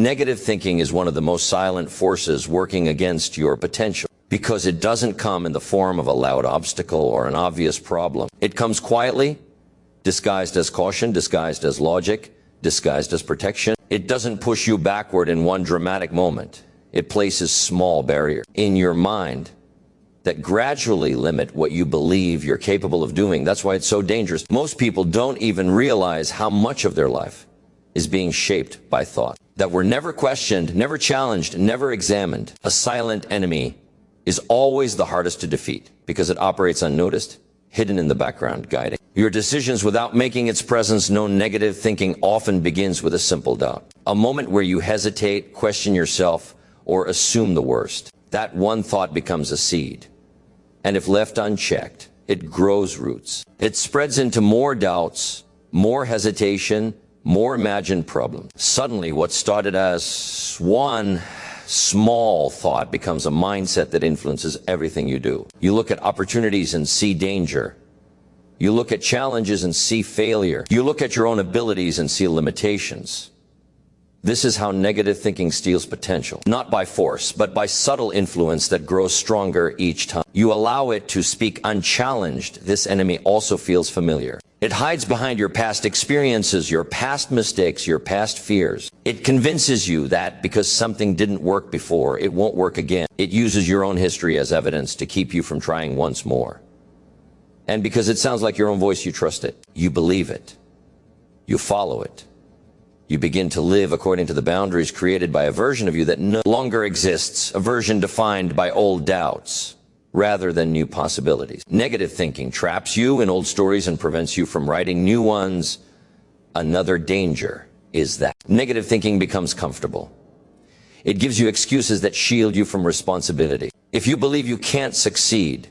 Negative thinking is one of the most silent forces working against your potential, because it doesn't come in the form of a loud obstacle or an obvious problem. It comes quietly, disguised as caution, disguised as logic, disguised as protection. It doesn't push you backward in one dramatic moment. It places small barriers in your mind that gradually limit what you believe you're capable of doing. That's why it's so dangerous. Most people don't even realize how much of their life is being shaped by thought that were never questioned, never challenged, never examined. A silent enemy is always the hardest to defeat because it operates unnoticed, hidden in the background, guiding your decisions without making its presence known. Negative thinking often begins with a simple doubt, a moment where you hesitate, question yourself, or assume the worst. That one thought becomes a seed, and if left unchecked, it grows roots. It spreads into more doubts, more hesitation, more imagined problems. Suddenly, what started as one small thought becomes a mindset that influences everything you do. You look at opportunities and see danger. You look at challenges and see failure. You look at your own abilities and see limitations. This is how negative thinking steals potential, not by force, but by subtle influence that grows stronger each time. You allow it to speak unchallenged. This enemy also feels familiar. It hides behind your past experiences, your past mistakes, your past fears. It convinces you that because something didn't work before, it won't work again. It uses your own history as evidence to keep you from trying once more. And because it sounds like your own voice, you trust it. You believe it. You follow it. You begin to live according to the boundaries created by a version of you that no longer exists, a version defined by old doubts rather than new possibilities. Negative thinking traps you in old stories and prevents you from writing new ones. Another danger is that negative thinking becomes comfortable. It gives you excuses that shield you from responsibility. If you believe you can't succeed,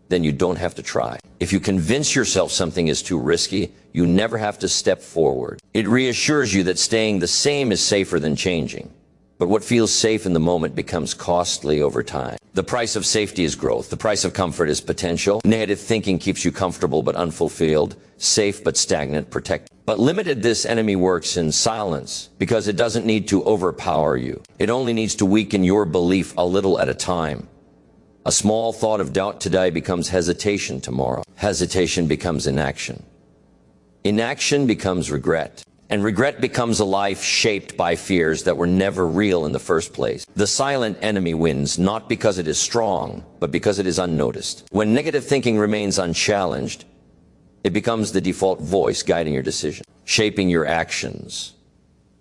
then you don't have to try. If you convince yourself something is too risky, you never have to step forward. It reassures you that staying the same is safer than changing. But what feels safe in the moment becomes costly over time. The price of safety is growth. The price of comfort is potential. Negative thinking keeps you comfortable but unfulfilled, safe but stagnant, protected. But limited, this enemy works in silence because it doesn't need to overpower you. It only needs to weaken your belief a little at a time. A small thought of doubt today becomes hesitation tomorrow. Hesitation becomes inaction. Inaction becomes regret. And regret becomes a life shaped by fears that were never real in the first place. The silent enemy wins not because it is strong, but because it is unnoticed. When negative thinking remains unchallenged, it becomes the default voice guiding your decision, shaping your actions,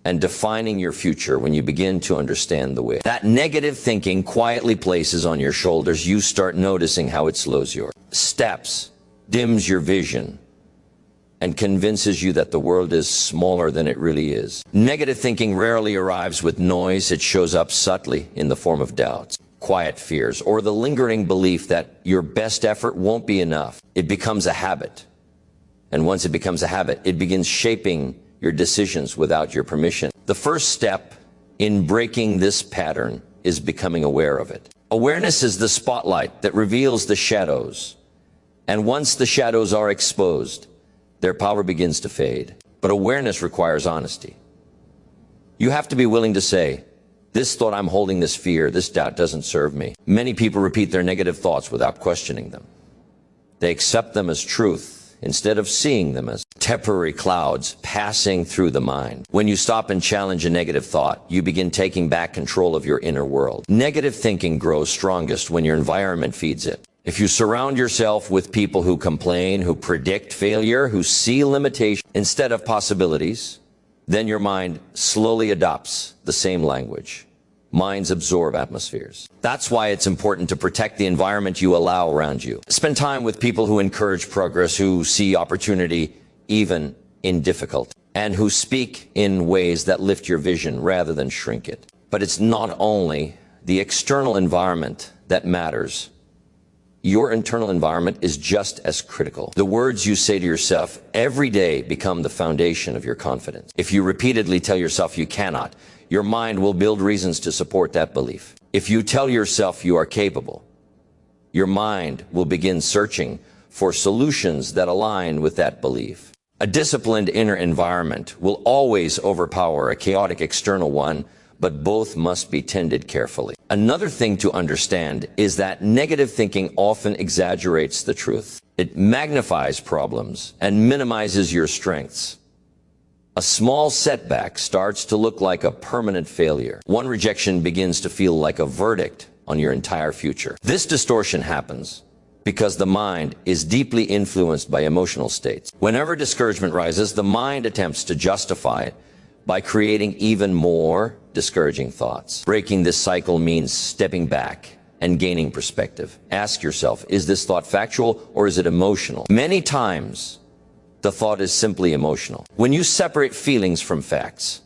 and defining your future. When you begin to understand the way that negative thinking quietly places on your shoulders, you start noticing how it slows your steps, dims your vision, and convinces you that the world is smaller than it really is. Negative thinking rarely arrives with noise. It shows up subtly in the form of doubts, quiet fears, or the lingering belief that your best effort won't be enough. It becomes a habit. And once it becomes a habit, it begins shaping your decisions without your permission. The first step in breaking this pattern is becoming aware of it. Awareness is the spotlight that reveals the shadows. And once the shadows are exposed, their power begins to fade. But awareness requires honesty. You have to be willing to say, this thought I'm holding, this fear, this doubt doesn't serve me. Many people repeat their negative thoughts without questioning them. They accept them as truth instead of seeing them as temporary clouds passing through the mind. When you stop and challenge a negative thought, you begin taking back control of your inner world. Negative thinking grows strongest when your environment feeds it. If you surround yourself with people who complain, who predict failure, who see limitations instead of possibilities, then your mind slowly adopts the same language. Minds absorb atmospheres. That's why it's important to protect the environment you allow around you. Spend time with people who encourage progress, who see opportunity even in difficulty, and who speak in ways that lift your vision rather than shrink it. But it's not only the external environment that matters. Your internal environment is just as critical. The words you say to yourself every day become the foundation of your confidence. If you repeatedly tell yourself you cannot, your mind will build reasons to support that belief. If you tell yourself you are capable, your mind will begin searching for solutions that align with that belief. A disciplined inner environment will always overpower a chaotic external one but both must be tended carefully. Another thing to understand is that negative thinking often exaggerates the truth. It magnifies problems and minimizes your strengths. A small setback starts to look like a permanent failure. One rejection begins to feel like a verdict on your entire future. This distortion happens because the mind is deeply influenced by emotional states. Whenever discouragement rises, the mind attempts to justify it by creating even more discouraging thoughts. Breaking this cycle means stepping back and gaining perspective. Ask yourself, is this thought factual or is it emotional? Many times, the thought is simply emotional. When you separate feelings from facts,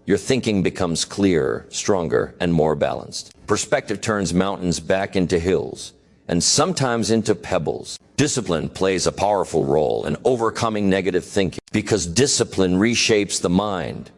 your thinking becomes clearer, stronger, and more balanced. Perspective turns mountains back into hills, and sometimes into pebbles. Discipline plays a powerful role in overcoming negative thinking because discipline reshapes the mind.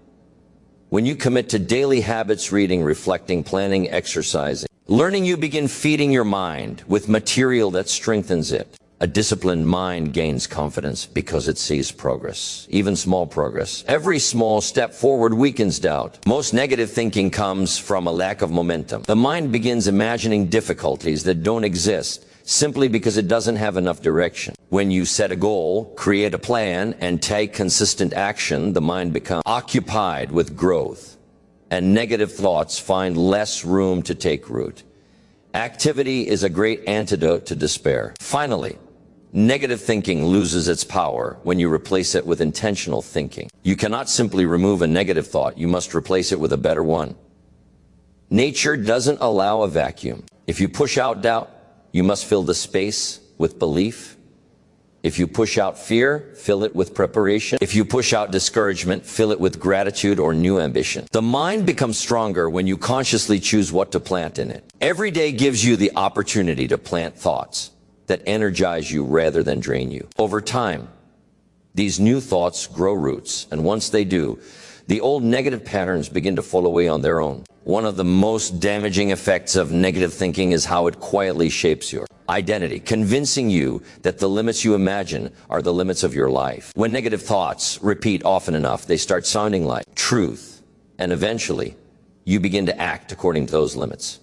When you commit to daily habits, reading, reflecting, planning, exercising, learning, you begin feeding your mind with material that strengthens it. A disciplined mind gains confidence because it sees progress, even small progress. Every small step forward weakens doubt. Most negative thinking comes from a lack of momentum. The mind begins imagining difficulties that don't exist simply because it doesn't have enough direction. When you set a goal, create a plan, and take consistent action, the mind becomes occupied with growth, and negative thoughts find less room to take root. Activity is a great antidote to despair. Finally, negative thinking loses its power when you replace it with intentional thinking. You cannot simply remove a negative thought. You must replace it with a better one. Nature doesn't allow a vacuum. If you push out doubt, you must fill the space with belief. If you push out fear, fill it with preparation. If you push out discouragement, fill it with gratitude or new ambition. The mind becomes stronger when you consciously choose what to plant in it. Every day gives you the opportunity to plant thoughts that energize you rather than drain you. Over time, these new thoughts grow roots, and once they do, the old negative patterns begin to fall away on their own. One of the most damaging effects of negative thinking is how it quietly shapes your identity, convincing you that the limits you imagine are the limits of your life. When negative thoughts repeat often enough, they start sounding like truth, and eventually, you begin to act according to those limits.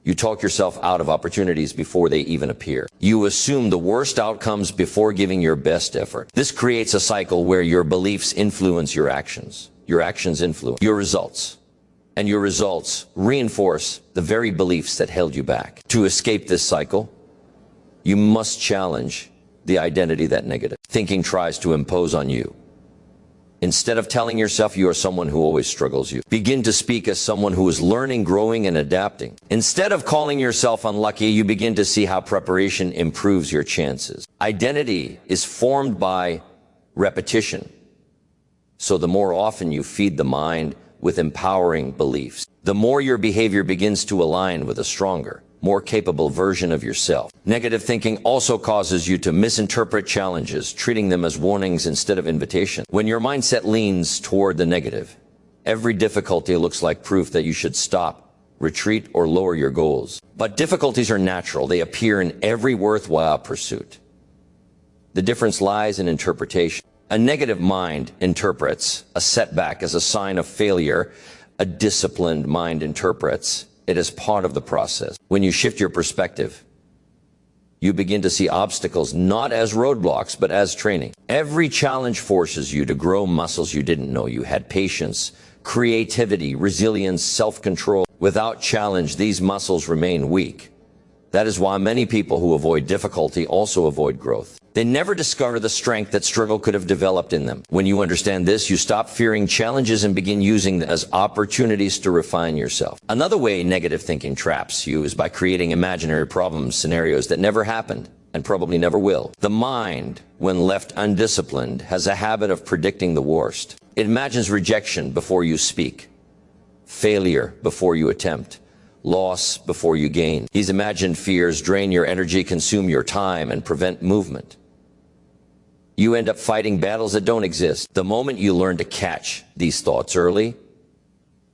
You talk yourself out of opportunities before they even appear. You assume the worst outcomes before giving your best effort. This creates a cycle where your beliefs influence your actions influence your results, and your results reinforce the very beliefs that held you back. To escape this cycle, you must challenge the identity that negative thinking tries to impose on you. Instead of telling yourself you are someone who always struggles, you begin to speak as someone who is learning, growing, and adapting. Instead of calling yourself unlucky, you begin to see how preparation improves your chances. Identity is formed by repetition. So the more often you feed the mind with empowering beliefs, the more your behavior begins to align with a stronger, more capable version of yourself. Negative thinking also causes you to misinterpret challenges, treating them as warnings instead of invitations. When your mindset leans toward the negative, every difficulty looks like proof that you should stop, retreat, or lower your goals. But difficulties are natural. They appear in every worthwhile pursuit. The difference lies in interpretation. A negative mind interprets a setback as a sign of failure. A disciplined mind interprets it as part of the process. When you shift your perspective, you begin to see obstacles not as roadblocks, but as training. Every challenge forces you to grow muscles you didn't know you had: patience, creativity, resilience, self-control. Without challenge, these muscles remain weak. That is why many people who avoid difficulty also avoid growth. They never discover the strength that struggle could have developed in them. When you understand this, you stop fearing challenges and begin using them as opportunities to refine yourself. Another way negative thinking traps you is by creating imaginary problems, scenarios that never happened and probably never will. The mind, when left undisciplined, has a habit of predicting the worst. It imagines rejection before you speak, failure before you attempt, loss before you gain. These imagined fears drain your energy, consume your time, and prevent movement. You end up fighting battles that don't exist. The moment you learn to catch these thoughts early,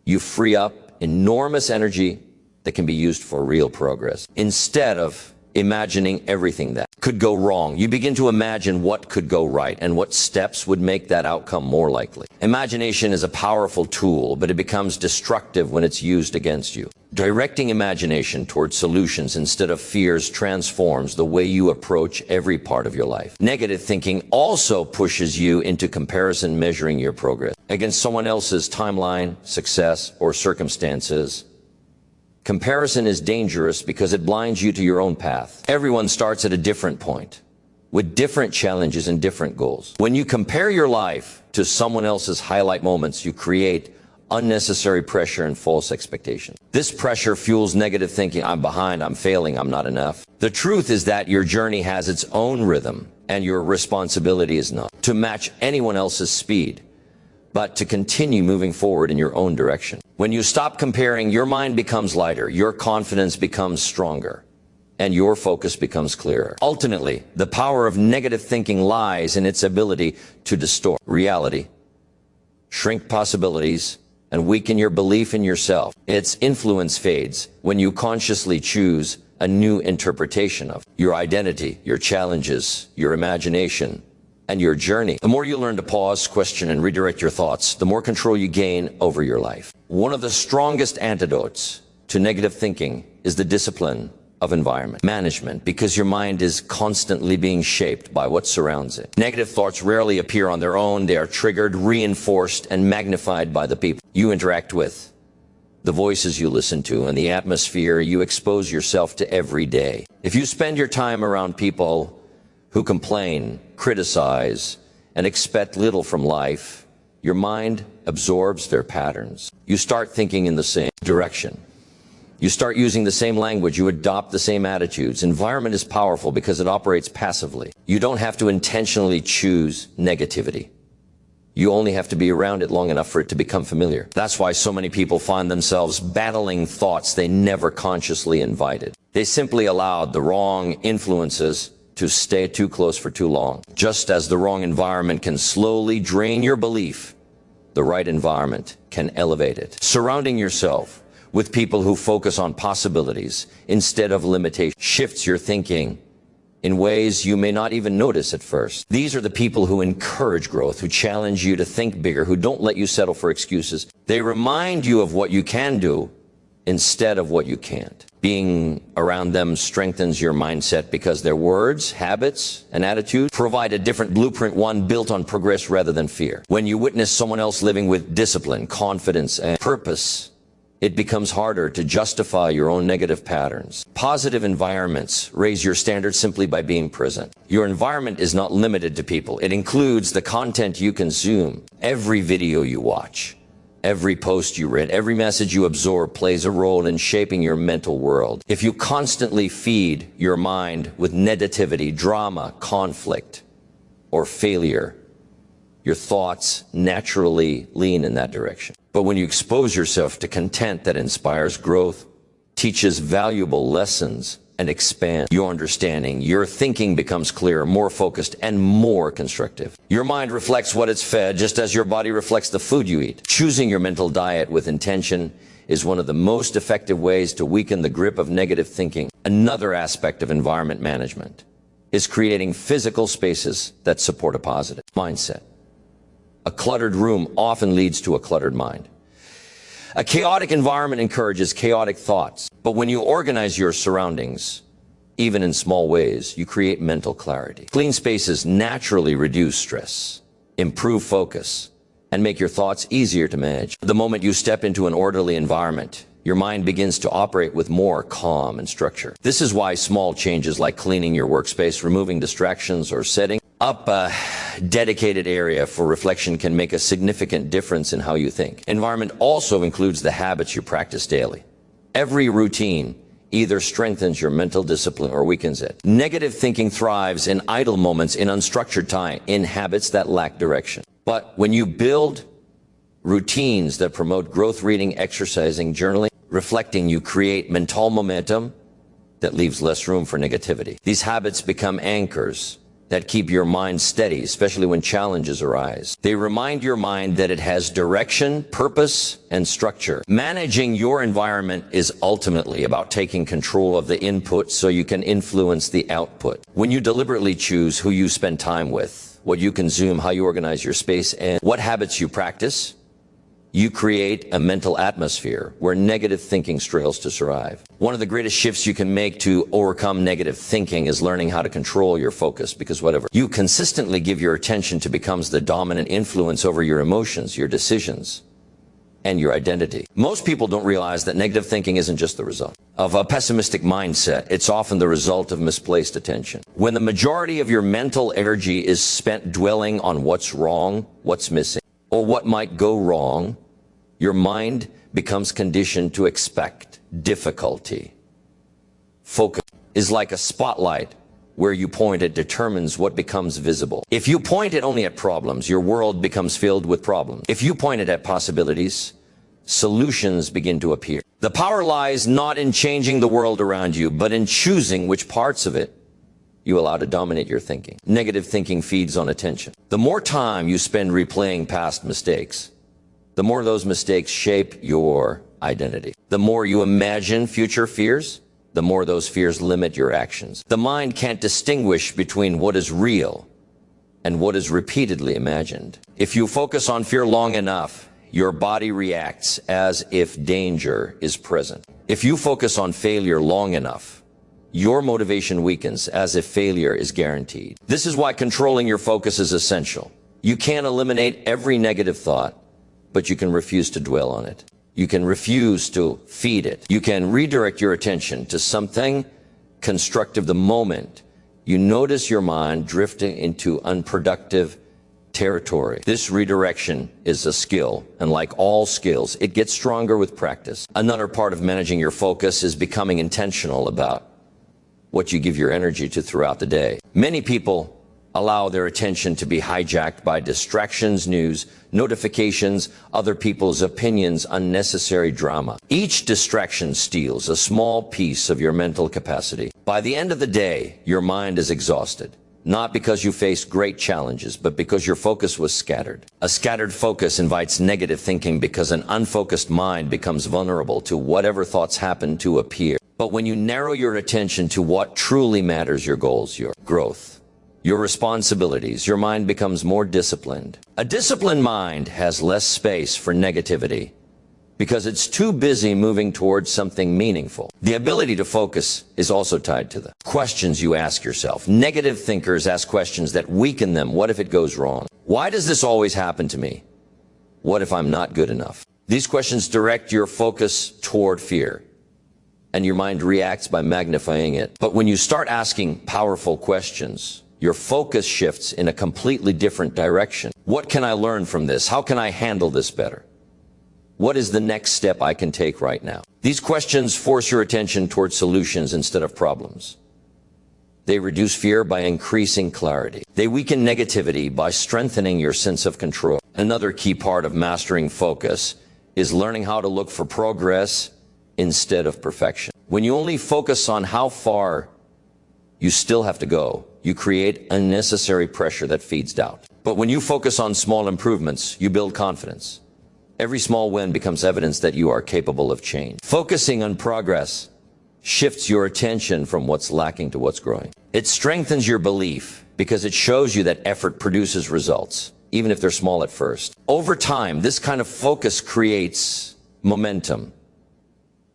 you free up enormous energy that can be used for real progress. Instead of imagining everything that could go wrong. You begin to imagine what could go right and what steps would make that outcome more likely. Imagination is a powerful tool, but it becomes destructive when it's used against you. Directing imagination towards solutions instead of fears transforms the way you approach every part of your life. Negative thinking also pushes you into comparison, measuring your progress against someone else's timeline, success, or circumstances. Comparison is dangerous because it blinds you to your own path. Everyone starts at a different point, with different challenges and different goals. When you compare your life to someone else's highlight moments, you create unnecessary pressure and false expectations. This pressure fuels negative thinking. I'm behind, I'm failing, I'm not enough. The truth is that your journey has its own rhythm, and your responsibility is not to match anyone else's speed, but to continue moving forward in your own direction. When you stop comparing, your mind becomes lighter, your confidence becomes stronger, and your focus becomes clearer. Ultimately, the power of negative thinking lies in its ability to distort reality, shrink possibilities, and weaken your belief in yourself. Its influence fades when you consciously choose a new interpretation of your identity, your challenges, your imagination, and your journey. The more you learn to pause, question, and redirect your thoughts, the more control you gain over your life. One of the strongest antidotes to negative thinking is the discipline of environment management, because your mind is constantly being shaped by what surrounds it. Negative thoughts rarely appear on their own. They are triggered, reinforced, and magnified by the people you interact with, the voices you listen to, and the atmosphere you expose yourself to every day. If you spend your time around people who complain, criticize, and expect little from life, your mind absorbs their patterns. You start thinking in the same direction. You start using the same language. You adopt the same attitudes. Environment is powerful because it operates passively. You don't have to intentionally choose negativity. You only have to be around it long enough for it to become familiar. That's why so many people find themselves battling thoughts they never consciously invited. They simply allowed the wrong influences to stay too close for too long. Just as the wrong environment can slowly drain your belief, the right environment can elevate it. Surrounding yourself with people who focus on possibilities instead of limitations shifts your thinking in ways you may not even notice at first. These are the people who encourage growth, who challenge you to think bigger, who don't let you settle for excuses. They remind you of what you can do instead of what you can't. Being around them strengthens your mindset because their words, habits, and attitudes provide a different blueprint, one built on progress rather than fear. When you witness someone else living with discipline, confidence, and purpose, it becomes harder to justify your own negative patterns. Positive environments raise your standards simply by being present. Your environment is not limited to people. It includes the content you consume. Every video you watch, every post you read, every message you absorb plays a role in shaping your mental world. If you constantly feed your mind with negativity, drama, conflict, or failure, your thoughts naturally lean in that direction. But when you expose yourself to content that inspires growth, teaches valuable lessons, and expands your understanding, your thinking becomes clearer, more focused, and more constructive. Your mind reflects what it's fed, just as your body reflects the food you eat. Choosing your mental diet with intention is one of the most effective ways to weaken the grip of negative thinking. Another aspect of environment management is creating physical spaces that support a positive mindset. A cluttered room often leads to a cluttered mind. A chaotic environment encourages chaotic thoughts. But when you organize your surroundings, even in small ways, you create mental clarity. Clean spaces naturally reduce stress, improve focus, and make your thoughts easier to manage. The moment you step into an orderly environment, your mind begins to operate with more calm and structure. This is why small changes like cleaning your workspace, removing distractions, or setting up a dedicated area for reflection can make a significant difference in how you think. Environment also includes the habits you practice daily. Every routine either strengthens your mental discipline or weakens it. Negative thinking thrives in idle moments, in unstructured time, in habits that lack direction. But when you build routines that promote growth, reading, exercising, journaling, reflecting, you create mental momentum that leaves less room for negativity. These habits become anchors that keep your mind steady, especially when challenges arise. They remind your mind that it has direction, purpose, and structure. Managing your environment is ultimately about taking control of the input so you can influence the output. When you deliberately choose who you spend time with, what you consume, how you organize your space, and what habits you practice, you create a mental atmosphere where negative thinking struggles to survive. One of the greatest shifts you can make to overcome negative thinking is learning how to control your focus, because whatever you consistently give your attention to becomes the dominant influence over your emotions, your decisions, and your identity. Most people don't realize that negative thinking isn't just the result of a pessimistic mindset. It's often the result of misplaced attention. When the majority of your mental energy is spent dwelling on what's wrong, what's missing, or what might go wrong, your mind becomes conditioned to expect difficulty. Focus is like a spotlight. Where you point it determines what becomes visible. If you point it only at problems, your world becomes filled with problems. If you point it at possibilities, solutions begin to appear. The power lies not in changing the world around you, but in choosing which parts of it you allow to dominate your thinking. Negative thinking feeds on attention. The more time you spend replaying past mistakes, the more those mistakes shape your identity. The more you imagine future fears, the more those fears limit your actions. The mind can't distinguish between what is real and what is repeatedly imagined. If you focus on fear long enough, your body reacts as if danger is present. If you focus on failure long enough, your motivation weakens as if failure is guaranteed. This is why controlling your focus is essential. You can't eliminate every negative thought, but you can refuse to dwell on it. You can refuse to feed it. You can redirect your attention to something constructive the moment you notice your mind drifting into unproductive territory. This redirection is a skill, and like all skills, it gets stronger with practice. Another part of managing your focus is becoming intentional about what you give your energy to throughout the day. Many people allow their attention to be hijacked by distractions, news, notifications, other people's opinions, unnecessary drama. Each distraction steals a small piece of your mental capacity. By the end of the day, your mind is exhausted, not because you faced great challenges, but because your focus was scattered. A scattered focus invites negative thinking because an unfocused mind becomes vulnerable to whatever thoughts happen to appear. But when you narrow your attention to what truly matters, your goals, your growth, your responsibilities, your mind becomes more disciplined. A disciplined mind has less space for negativity because it's too busy moving towards something meaningful. The ability to focus is also tied to the questions you ask yourself. Negative thinkers ask questions that weaken them. What if it goes wrong? Why does this always happen to me? What if I'm not good enough? These questions direct your focus toward fear, and your mind reacts by magnifying it. But when you start asking powerful questions, your focus shifts in a completely different direction. What can I learn from this? How can I handle this better? What is the next step I can take right now? These questions force your attention towards solutions instead of problems. They reduce fear by increasing clarity. They weaken negativity by strengthening your sense of control. Another key part of mastering focus is learning how to look for progress instead of perfection. When you only focus on how far you still have to go, you create unnecessary pressure that feeds doubt. But when you focus on small improvements, you build confidence. Every small win becomes evidence that you are capable of change. Focusing on progress shifts your attention from what's lacking to what's growing. It strengthens your belief because it shows you that effort produces results, even if they're small at first. Over time, this kind of focus creates momentum.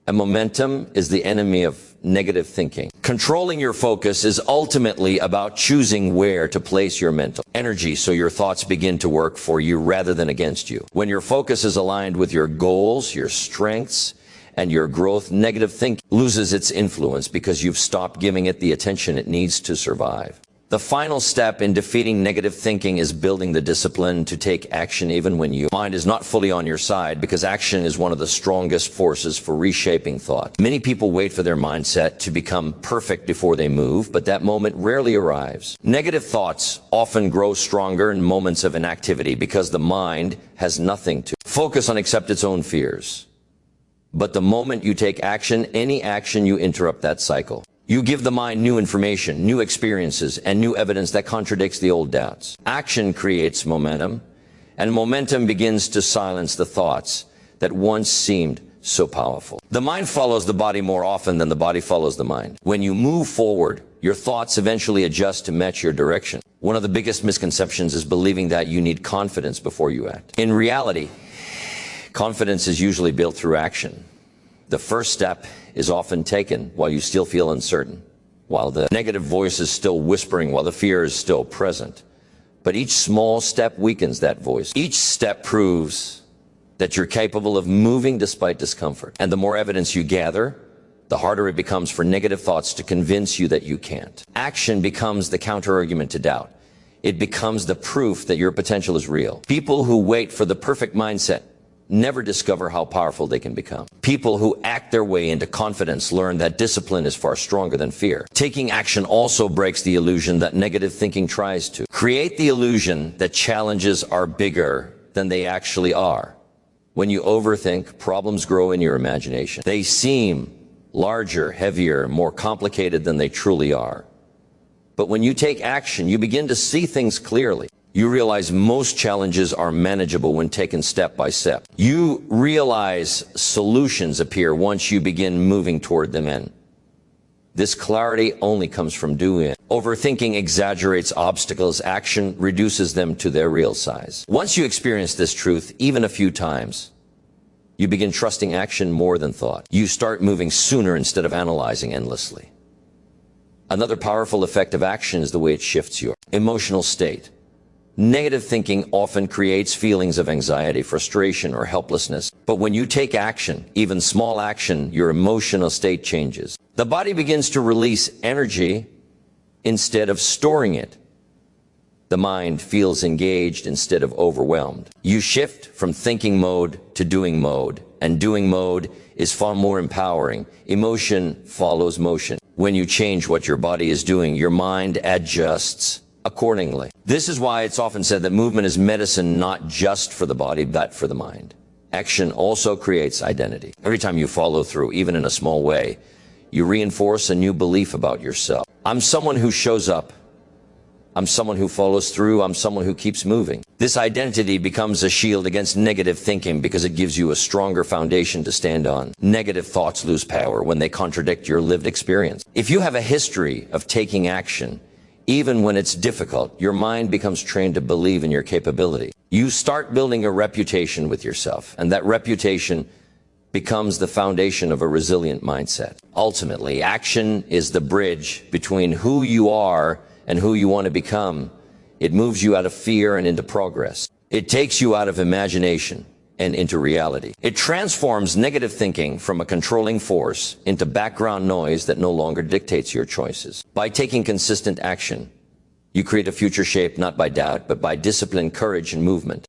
And momentum is the enemy of negative thinking. Controlling your focus is ultimately about choosing where to place your mental energy so your thoughts begin to work for you rather than against you. When your focus is aligned with your goals, your strengths, and your growth, negative thinking loses its influence because you've stopped giving it the attention it needs to survive. The final step in defeating negative thinking is building the discipline to take action even when your mind is not fully on your side, because action is one of the strongest forces for reshaping thought. Many people wait for their mindset to become perfect before they move, but that moment rarely arrives. Negative thoughts often grow stronger in moments of inactivity because the mind has nothing to focus on except its own fears. But the moment you take action, any action, you interrupt that cycle. You give the mind new information, new experiences, and new evidence that contradicts the old doubts. Action creates momentum, and momentum begins to silence the thoughts that once seemed so powerful. The mind follows the body more often than the body follows the mind. When you move forward, your thoughts eventually adjust to match your direction. One of the biggest misconceptions is believing that you need confidence before you act. In reality, confidence is usually built through action. The first step is often taken while you still feel uncertain, while the negative voice is still whispering, while the fear is still present. But each small step weakens that voice. Each step proves that you're capable of moving despite discomfort. And the more evidence you gather, the harder it becomes for negative thoughts to convince you that you can't. Action becomes the counter-argument to doubt. It becomes the proof that your potential is real. People who wait for the perfect mindset never discover how powerful they can become. People who act their way into confidence learn that discipline is far stronger than fear. Taking action also breaks the illusion that negative thinking tries to. Create the illusion that challenges are bigger than they actually are. When you overthink, problems grow in your imagination. They seem larger, heavier, more complicated than they truly are. But when you take action, you begin to see things clearly. You realize most challenges are manageable when taken step by step. You realize solutions appear once you begin moving toward them, and this clarity only comes from doing it. Overthinking exaggerates obstacles. Action reduces them to their real size. Once you experience this truth, even a few times, you begin trusting action more than thought. You start moving sooner instead of analyzing endlessly. Another powerful effect of action is the way it shifts your emotional state. Negative thinking often creates feelings of anxiety, frustration, or helplessness. But when you take action, even small action, your emotional state changes. The body begins to release energy instead of storing it. The mind feels engaged instead of overwhelmed. You shift from thinking mode to doing mode, and doing mode is far more empowering. Emotion follows motion. When you change what your body is doing, your mind adjusts accordingly. This is why it's often said that movement is medicine, not just for the body, but for the mind. Action also creates identity. Every time you follow through, even in a small way, you reinforce a new belief about yourself. I'm someone who shows up. I'm someone who follows through. I'm someone who keeps moving. This identity becomes a shield against negative thinking because it gives you a stronger foundation to stand on. Negative thoughts lose power when they contradict your lived experience. If you have a history of taking action, even when it's difficult, your mind becomes trained to believe in your capability. You start building a reputation with yourself, and that reputation becomes the foundation of a resilient mindset. Ultimately, action is the bridge between who you are and who you want to become. It moves you out of fear and into progress. It takes you out of imagination and into reality. It transforms negative thinking from a controlling force into background noise that no longer dictates your choices. By taking consistent action, you create a future shaped not by doubt, but by discipline, courage, and movement.